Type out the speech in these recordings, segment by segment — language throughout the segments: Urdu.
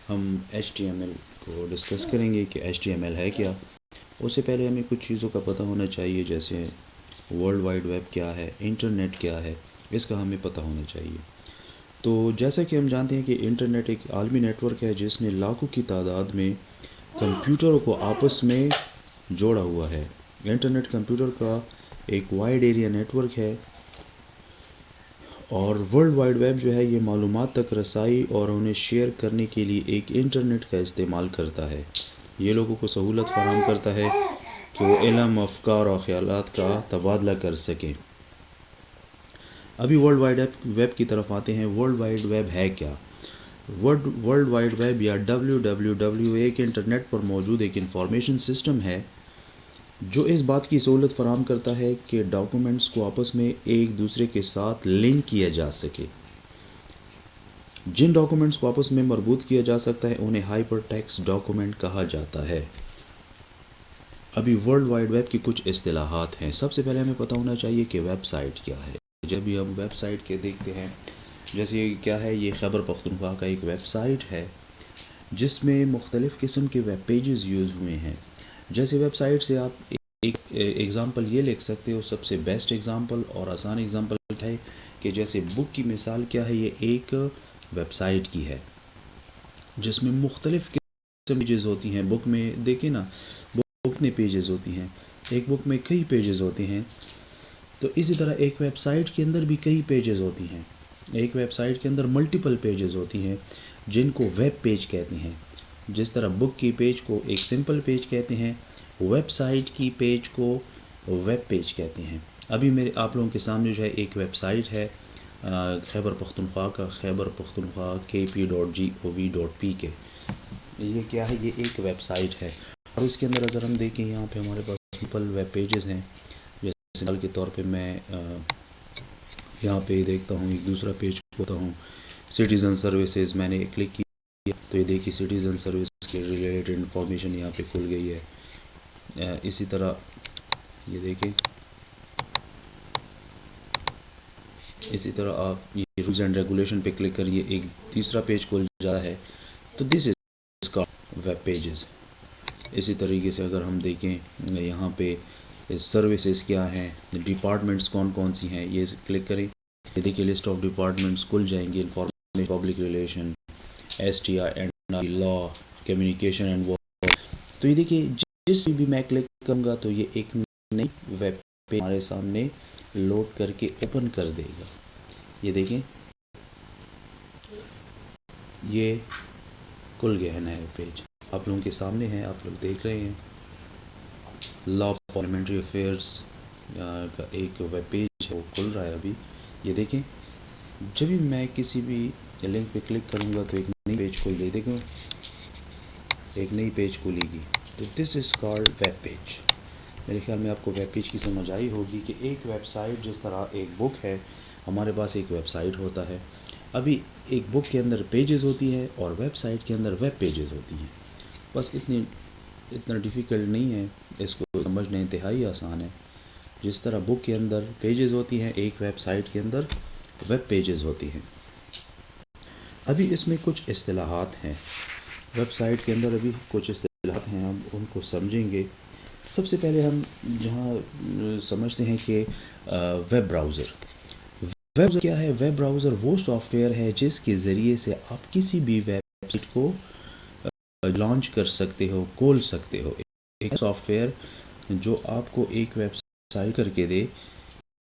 ہم HTML کو ڈسکس کریں گے کہ HTML ہے کیا. اس سے پہلے ہمیں کچھ چیزوں کا پتہ ہونا چاہیے، جیسے ورلڈ وائڈ ویب کیا ہے، انٹرنیٹ کیا ہے، اس کا ہمیں پتہ ہونا چاہیے. تو جیسا کہ ہم جانتے ہیں کہ انٹرنیٹ ایک عالمی نیٹ ورک ہے جس نے لاکھوں کی تعداد میں کمپیوٹروں کو آپس میں جوڑا ہوا ہے. انٹرنیٹ کمپیوٹر کا ایک وائڈ ایریا نیٹ ورک ہے، اور ورلڈ وائڈ ویب جو ہے یہ معلومات تک رسائی اور انہیں شیئر کرنے کے لیے ایک انٹرنیٹ کا استعمال کرتا ہے. یہ لوگوں کو سہولت فراہم کرتا ہے کہ وہ علم، افکار اور خیالات کا تبادلہ کر سکیں. ابھی ورلڈ وائڈ ویب کی طرف آتے ہیں. ورلڈ وائڈ ویب ہے کیا؟ ورلڈ وائڈ ویب یا WWW ایک انٹرنیٹ پر موجود ایک انفارمیشن سسٹم ہے جو اس بات کی سہولت فراہم کرتا ہے کہ ڈاکومنٹس کو آپس میں ایک دوسرے کے ساتھ لنک کیا جا سکے. جن ڈاکومنٹس کو آپس میں مربوط کیا جا سکتا ہے انہیں ہائپر ٹیکسٹ ڈاکومنٹ کہا جاتا ہے. ابھی ورلڈ وائڈ ویب کی کچھ اصطلاحات ہیں. سب سے پہلے ہمیں پتہ ہونا چاہیے کہ ویب سائٹ کیا ہے. جب بھی ہم ویب سائٹ کے دیکھتے ہیں، جیسے یہ کیا ہے، یہ خیبر پختونخوا کا ایک ویب سائٹ ہے جس میں مختلف قسم کے ویب پیجز یوز ہوئے ہیں. جیسے ویب سائٹ سے آپ ایک ایگزامپل یہ لکھ سکتے ہو. سب سے بیسٹ ایگزامپل اور آسان ایگزامپل ہے کہ جیسے بک کی مثال کیا ہے، یہ ایک ویب سائٹ کی ہے جس میں مختلف قسم پیجز ہوتی ہیں. بک میں دیکھیں نا، بک کتنے پیجز ہوتی ہیں، ایک بک میں کئی پیجز ہوتے ہیں. تو اسی طرح ایک ویب سائٹ کے اندر بھی کئی پیجز ہوتی ہیں. ایک ویب سائٹ کے اندر ملٹیپل پیجز ہوتی ہیں جن کو ویب پیج کہتے ہیں. جس طرح بک کی پیج کو ایک سمپل پیج کہتے ہیں، ویب سائٹ کی پیج کو ویب پیج کہتے ہیں. ابھی آپ لوگوں کے سامنے جو ہے ایک ویب سائٹ ہے خیبر پختونخوا کا، خیبر پختونخوا kp.gov.pk. یہ کیا ہے؟ یہ ایک ویب سائٹ ہے. اور اس کے اندر اگر ہم دیکھیں، یہاں پہ ہمارے پاس سمپل ویب پیجز ہیں. جیسے مثال کے طور پہ میں یہاں پہ دیکھتا ہوں، ایک دوسرا پیج ہوتا ہوں، سٹیزن سروسز. میں نے کلک کیا تو یہ دیکھیے سٹیزن سروس کے ریلیٹڈ انفارمیشن یہاں پہ کھل گئی ہے. اسی طرح یہ دیکھیں، اسی طرح آپ یہ رولز اینڈ ریگولیشن پہ کلک کریے، ایک تیسرا پیج کھل جاتا ہے. تو دس از کا ویب پیجز. اسی طریقے سے اگر ہم دیکھیں یہاں پہ سروسز کیا ہیں، ڈپارٹمنٹس کون کون سی ہیں، یہ کلک کریں. یہ دیکھیے لسٹ آف ڈپارٹمنٹس کھل جائیں گے. Information, public relation, STI law, communication and work. تو یہ دیکھیے جس بھی میں کلک کروں گا تو یہ ایک نئی ویب پیج ہمارے سامنے لوڈ کر کے اوپن کر دے گا. یہ دیکھیں یہ کھل گیا ہے نیا پیج آپ لوگوں کے سامنے ہے، آپ لوگ دیکھ رہے ہیں. لا پارلیمنٹری افیئرس کا ایک ویب پیج ہے، وہ کھل رہا ہے ابھی. یہ دیکھیں جب بھی میں کسی بھی لنک پہ کلک کروں گا تو ایک نئی پیج کھل گئی. دیکھو ایک نئی پیج کھلے گی. تو دس از کالڈ ویب پیج. میرے خیال میں آپ کو ویب پیج کی سمجھ آئی ہوگی کہ ایک ویب سائٹ جس طرح ایک بک ہے، ہمارے پاس ایک ویب سائٹ ہوتا ہے. ابھی ایک بک کے اندر پیجز ہوتی ہے اور ویب سائٹ کے اندر ویب پیجز ہوتی ہیں. بس اتنا ڈیفیکلٹ نہیں ہے، اس کو سمجھنا انتہائی آسان ہے. جس طرح بک کے اندر پیجز ہوتی ہیں، ایک ویب سائٹ کے اندر ویب پیجز ہوتی ہیں. ابھی اس میں کچھ اصطلاحات ہیں ویب سائٹ کے اندر، ابھی کچھ اصطلاحات ہیں، ہم ان کو سمجھیں گے. سب سے پہلے ہم جہاں سمجھتے ہیں کہ ویب براؤزر. ویب کیا ہے؟ ویب براؤزر وہ سافٹ ویئر ہے جس کے ذریعے سے آپ کسی بھی ویب سائٹ کو لانچ کر سکتے ہو، کھول سکتے ہو. ایک سافٹ ویئر جو آپ کو ایک ویب سائٹ کر کے دے،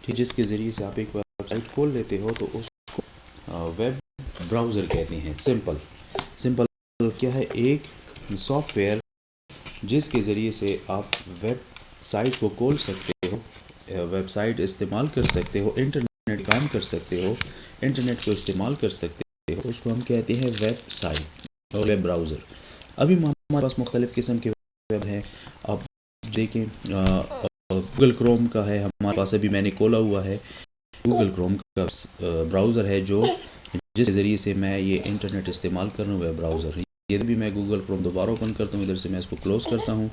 جس کے ذریعے سے آپ ایک ویب سائٹ کھول لیتے ہو، تو اس کو ویب براؤزر کہتے ہیں. سمپل کیا ہے؟ ایک سافٹ ویئر جس کے ذریعے سے آپ ویب سائٹ کو کھول سکتے ہو، ویب سائٹ استعمال کر سکتے ہو، انٹرنیٹ کام کر سکتے ہو، انٹرنیٹ کو استعمال کر سکتے ہو، اس کو ہم کہتے ہیں ویب سائٹ اور ویب براؤزر. ابھی ہمارے پاس مختلف قسم کے ویب ہیں. آپ دیکھیں گوگل کروم کا ہے ہمارے پاس، ابھی میں نے کھولا ہوا ہے. گوگل کروم کا براؤزر ہے جس کے ذریعے سے میں یہ انٹرنیٹ استعمال کر رہا ہوں، ویب براؤزر. یہ بھی میں گوگل کروم دوبارہ اوپن کرتا ہوں، ادھر سے میں اس کو کلوز کرتا ہوں.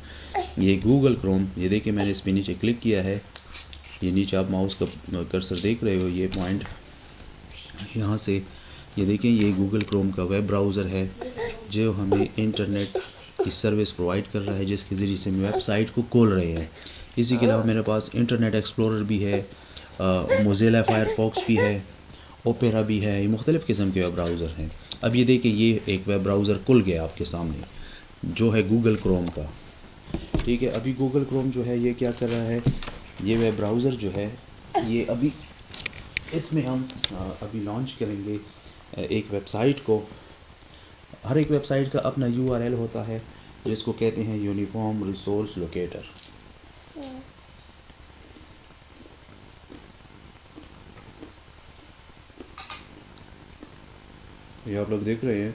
یہ گوگل کروم، یہ دیکھیں میں نے اس پہ نیچے کلک کیا ہے. یہ نیچے آپ ماؤس کا کرسر دیکھ رہے ہو، یہ پوائنٹ یہاں سے، یہ دیکھیں یہ گوگل کروم کا ویب براؤزر ہے جو ہمیں انٹرنیٹ کی سروس پرووائڈ کر رہا ہے، جس کے ذریعے سے ہم ویب سائٹ کو کھول رہے ہیں. اسی کے علاوہ میرے پاس انٹرنیٹ ایکسپلورر بھی ہے، موزیلا فائر فاکس بھی ہے، اوپیرا بھی ہے. یہ مختلف قسم کے ویب براؤزر ہیں. اب یہ دیکھیں، یہ ایک ویب براؤزر کھل گیا آپ کے سامنے، جو ہے گوگل کروم کا. ٹھیک ہے، ابھی گوگل کروم جو ہے یہ کیا کر رہا ہے، یہ ویب براؤزر جو ہے یہ ابھی اس میں ہم ابھی لانچ کریں گے ایک ویب سائٹ کو. ہر ایک ویب سائٹ کا اپنا URL ہوتا ہے، جس کو کہتے ہیں یونیفارم ریسورس لوکیٹر. یہ آپ لوگ دیکھ رہے ہیں،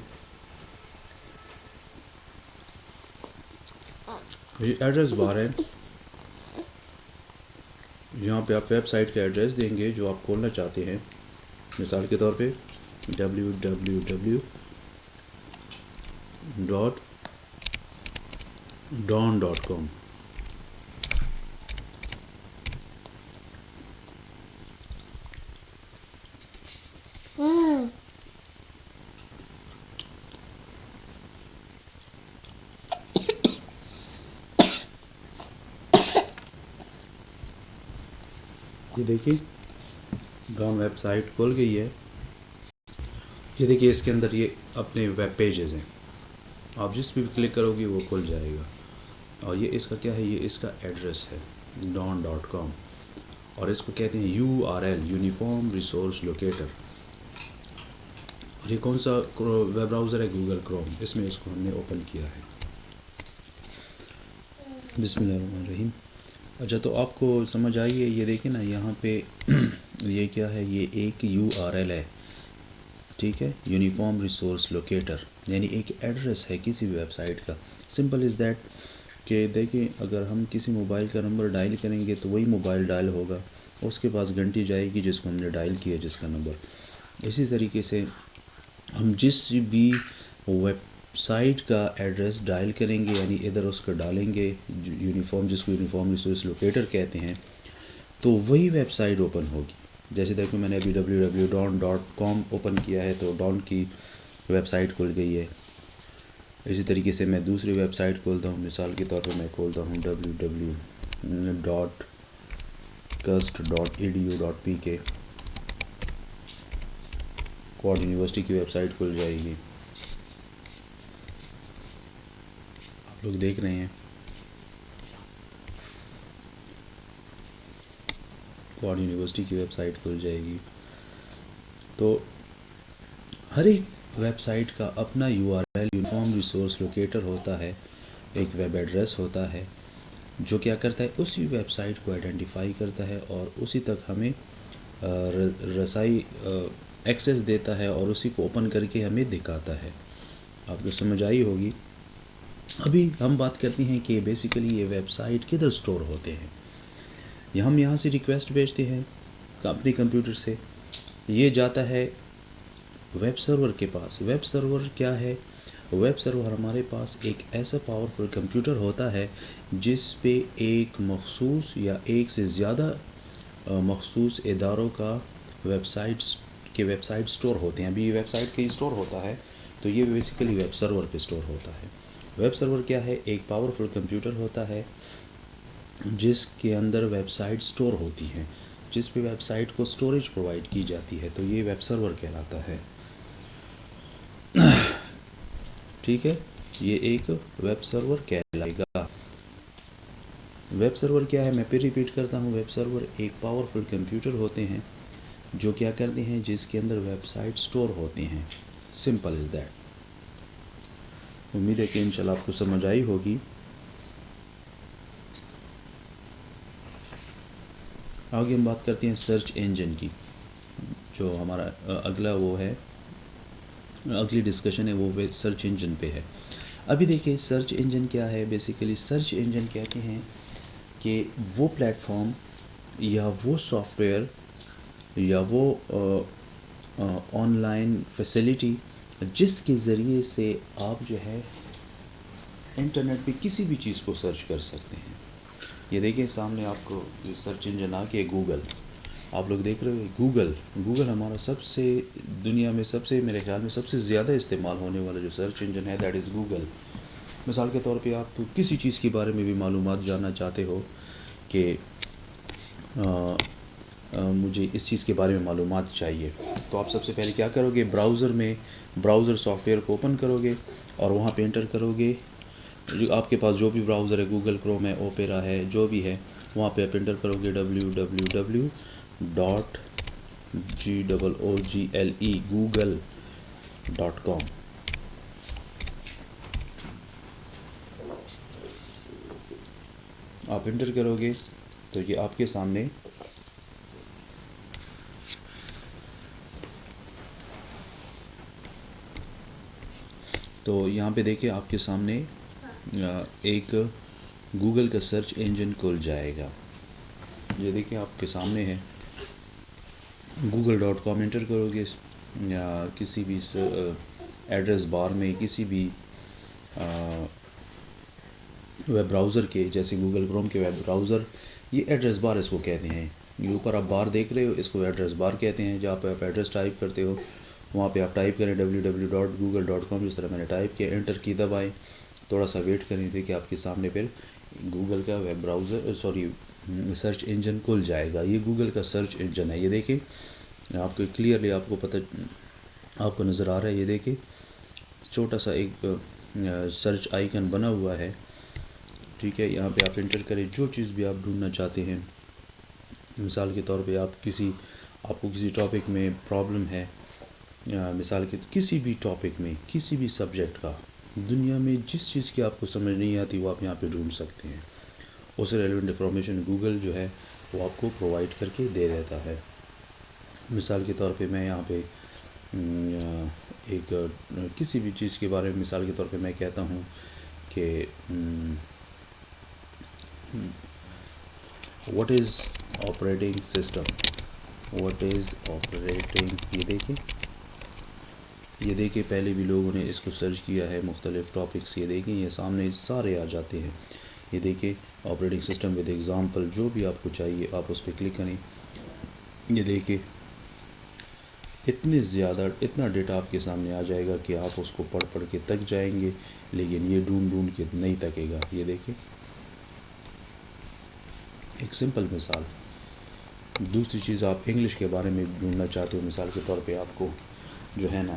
یہ ایڈریس بار ہے. یہاں پہ آپ ویب سائٹ کا ایڈریس دیں گے جو آپ کھولنا چاہتے ہیں. مثال کے طور پہ www.don.com. یہ دیکھیں ڈان ویب سائٹ کھول گئی ہے. یہ دیکھیے اس کے اندر یہ اپنے ویب پیجز ہیں، آپ جس پہ بھی کلک کرو گے وہ کھل جائے گا. اور یہ اس کا کیا ہے، یہ اس کا ایڈریس ہے don.com، اور اس کو کہتے ہیں URL یونیفارم ریسورس لوکیٹر. اور یہ کون سا ویب براؤزر ہے، گوگل کروم. اس میں اس کو ہم نے اوپن کیا ہے. بسم اللہ الرحمن الرحیم. اچھا، تو آپ کو سمجھ آئی ہے. یہ دیکھیں نا یہاں پہ یہ کیا ہے، یہ ایک URL ہے. ٹھیک ہے، یونیفارم ریسورس لوکیٹر یعنی ایک ایڈریس ہے کسی بھی ویب سائٹ کا. سمپل از دیٹ کہ دیکھیں اگر ہم کسی موبائل کا نمبر ڈائل کریں گے تو وہی موبائل ڈائل ہوگا، اس کے پاس گھنٹی جائے گی جس کو ہم نے ڈائل کیا جس کا نمبر. اسی طریقے سے ہم جس بھی ویب سائٹ کا ایڈریس ڈائل کریں گے، یعنی ادھر اس کو ڈالیں گے یونیفارم، جس کو یونیفارم ریسورس لوکیٹر کہتے ہیں، تو وہی ویب سائٹ اوپن ہوگی. جیسے دیکھو میں نے ابھی www.don.com اوپن کیا ہے تو ڈان کی ویب سائٹ کھل گئی ہے. اسی طریقے سے میں دوسری ویب سائٹ کھولتا ہوں. مثال کے طور پر میں کھولتا ہوں www.cust.edu.pk. کوڈ یونیورسٹی کی ویب سائٹ کھل جائے گی. آپ لوگ دیکھ رہے ہیں کوڈ یونیورسٹی کی ویب سائٹ کھل جائے گی. تو ہر ایک ویب سائٹ کا اپنا URL یونیفارم ریسورس لوکیٹر ہوتا ہے، ایک ویب ایڈریس ہوتا ہے جو کیا کرتا ہے، اسی ویب سائٹ کو آئیڈینٹیفائی کرتا ہے اور اسی تک ہمیں رسائی ایکسیس دیتا ہے اور اسی کو اوپن کر کے ہمیں دکھاتا ہے. آپ کو سمجھ آئی ہوگی. ابھی ہم بات کرتے ہیں کہ بیسیکلی یہ ویب سائٹ کدھر سٹور ہوتے ہیں. ہم یہاں سے ریکویسٹ بھیجتے ہیں اپنے کمپیوٹر سے، یہ جاتا ہے ویب سرور کے پاس. ویب سرور کیا ہے، ویب سرور ہمارے پاس ایک ایسا پاورفل کمپیوٹر ہوتا ہے جس پہ ایک مخصوص یا ایک سے زیادہ مخصوص اداروں کا ویب سائٹ سٹور ہوتے ہیں. ابھی یہ ویب سائٹ کہیں سٹور ہوتا ہے تو یہ بیسیکلی ویب سرور پہ سٹور ہوتا ہے. ویب سرور کیا ہے، ایک پاورفل کمپیوٹر ہوتا ہے جس کے اندر ویب سائٹ سٹور ہوتی ہیں، جس پہ ویب سائٹ کو سٹوریج پرووائڈ کی جاتی ہے، تو یہ ویب سرور کہلاتا ہے. ٹھیک ہے، یہ ایک ویب سرور کہلائے گا. ویب سرور کیا ہے، میں پھر ریپیٹ کرتا ہوں. ویب سرور ایک پاورفل کمپیوٹر ہوتے ہیں جو کیا کرتے ہیں، جس کے اندر ویب سائٹ سٹور ہوتے ہیں. Simple is that. امید ہے کہ انشاءاللہ آپ کو سمجھ آئی ہوگی. آگے ہم بات کرتے ہیں سرچ انجن کی. جو ہمارا اگلا وہ ہے، اگلی ڈسکشن ہے وہ سرچ انجن پہ ہے. ابھی دیکھیے سرچ انجن کیا ہے. بیسیکلی سرچ انجن کہتے ہیں کہ وہ پلیٹ فارم یا وہ سافٹ ویئر یا وہ آن لائن فیسلٹی جس کے ذریعے سے آپ جو ہے انٹرنیٹ پہ کسی بھی چیز کو سرچ کر سکتے ہیں. یہ دیکھیں سامنے آپ کو سرچ انجن آ کے گوگل. آپ لوگ دیکھ رہے ہو گوگل ہمارا سب سے دنیا میں سب سے میرے خیال میں سب سے زیادہ استعمال ہونے والا جو سرچ انجن ہے دیٹ از گوگل. مثال کے طور پہ آپ کسی چیز کے بارے میں بھی معلومات جاننا چاہتے ہو کہ مجھے اس چیز کے بارے میں معلومات چاہیے, تو آپ سب سے پہلے کیا کرو گے, براؤزر سافٹ ویئر کو اوپن کرو گے اور وہاں پہ انٹر کرو گے جو آپ کے پاس جو بھی براؤزر ہے, گوگل کروم ہے, اوپیرا ہے, جو بھی ہے, وہاں پہ آپ انٹر کرو گے www.google.com. آپ انٹر کرو گے تو یہ آپ کے سامنے تو یہاں پہ دیکھیں آپ کے سامنے ایک گوگل کا سرچ انجن کھل جائے گا. یہ دیکھیں آپ کے سامنے ہے, google.com انٹر کرو گے یا کسی بھی ایڈریس بار میں کسی بھی ویب براؤزر کے, جیسے گوگل کروم کے ویب براؤزر, یہ ایڈریس بار اس کو کہتے ہیں. یہ اوپر آپ بار دیکھ رہے ہو, اس کو ایڈریس بار کہتے ہیں. جہاں پہ آپ ایڈریس ٹائپ کرتے ہو وہاں پہ آپ ٹائپ کریں www.google.com, جس طرح میں نے ٹائپ کیا, انٹر کی دبائیں, تھوڑا سا ویٹ کریں تھے کہ آپ کے سامنے پھر گوگل کا ویب براؤزر سرچ انجن کھل جائے گا. یہ گوگل کا سرچ انجن ہے. یہ دیکھیں آپ کو کلیئرلی آپ کو پتہ آپ کو نظر آ رہا ہے. یہ دیکھیں چھوٹا سا ایک سرچ آئیکن بنا ہوا ہے, ٹھیک ہے. یہاں پہ آپ انٹر کریں جو چیز بھی آپ ڈھونڈنا چاہتے ہیں. مثال کے طور پہ آپ کو کسی ٹاپک میں پرابلم ہے, مثال کے کسی بھی ٹاپک میں کسی بھی سبجیکٹ کا, دنیا میں جس چیز کی آپ کو سمجھ نہیں آتی وہ آپ یہاں پہ ڈھونڈ سکتے ہیں. اس سے ریلیونٹ انفارمیشن گوگل جو ہے وہ آپ کو پرووائڈ کر کے دے دیتا ہے. مثال کے طور پہ میں یہاں پہ ایک کسی بھی چیز کے بارے میں, مثال کے طور پہ میں کہتا ہوں کہ واٹ از آپریٹنگ سسٹم, یہ دیکھیں پہلے بھی لوگوں نے اس کو سرچ کیا ہے مختلف ٹاپکس. یہ دیکھیں یہ سامنے سارے آ جاتے ہیں. یہ دیکھیں آپریٹنگ سسٹم ود ایگزامپل, جو بھی آپ کو چاہیے آپ اس پہ کلک کریں. یہ دیکھیں اتنا ڈیٹا آپ کے سامنے آ جائے گا کہ آپ اس کو پڑھ کے تک جائیں گے, لیکن یہ ڈھونڈ کے نہیں تکے گا. یہ دیکھیں ایک سمپل مثال. دوسری چیز, آپ انگلش کے بارے میں ڈھونڈنا چاہتے ہو, مثال کے طور پہ آپ کو جو ہے نا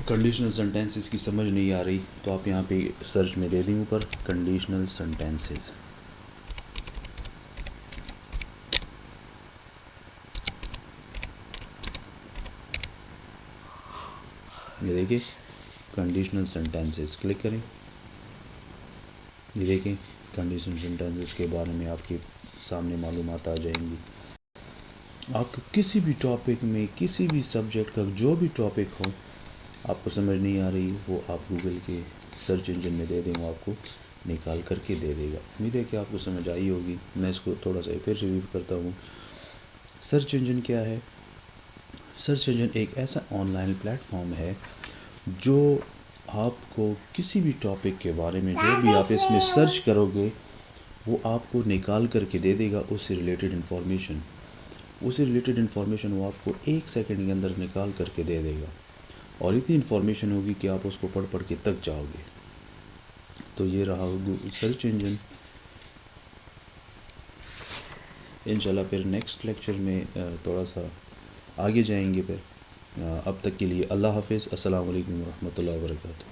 کنڈیشنل سینٹینسز کی سمجھ نہیں آ رہی, تو آپ یہاں پہ سرچ میں دے دیں اوپر کنڈیشنل سینٹینسز. یہ دیکھیں کنڈیشنل سینٹینسز, کلک کریں. یہ دیکھیں کنڈیشنل سینٹینسز کے بارے میں آپ کے سامنے معلومات آ جائیں گی. آپ کو کسی بھی ٹاپک میں کسی بھی سبجیکٹ کا جو بھی ٹاپک ہو آپ کو سمجھ نہیں آ رہی, وہ آپ گوگل کے سرچ انجن میں دے دیں, وہ آپ کو نکال کر کے دے دے گا. امید ہے کہ آپ کو سمجھ آئی ہوگی. میں اس کو تھوڑا سا پھر ریویو کرتا ہوں. سرچ انجن کیا ہے؟ سرچ انجن ایک ایسا آن لائن پلیٹ فارم ہے جو آپ کو کسی بھی ٹاپک کے بارے میں جو بھی آپ اس میں سرچ کرو گے وہ آپ کو نکال کر کے دے دے گا. اس سے ریلیٹڈ انفارمیشن وہ آپ کو 1 سیکنڈ کے اندر نکال کر کے دے دے گا, اور اتنی انفارمیشن ہوگی کہ آپ اس کو پڑھ کے تک جاؤ گے. تو یہ رہا سرچ انجن. انشاءاللہ پھر نیکسٹ لیکچر میں تھوڑا سا آگے جائیں گے. پھر اب تک کے لیے اللہ حافظ. السلام علیکم ورحمۃ اللہ وبرکاتہ.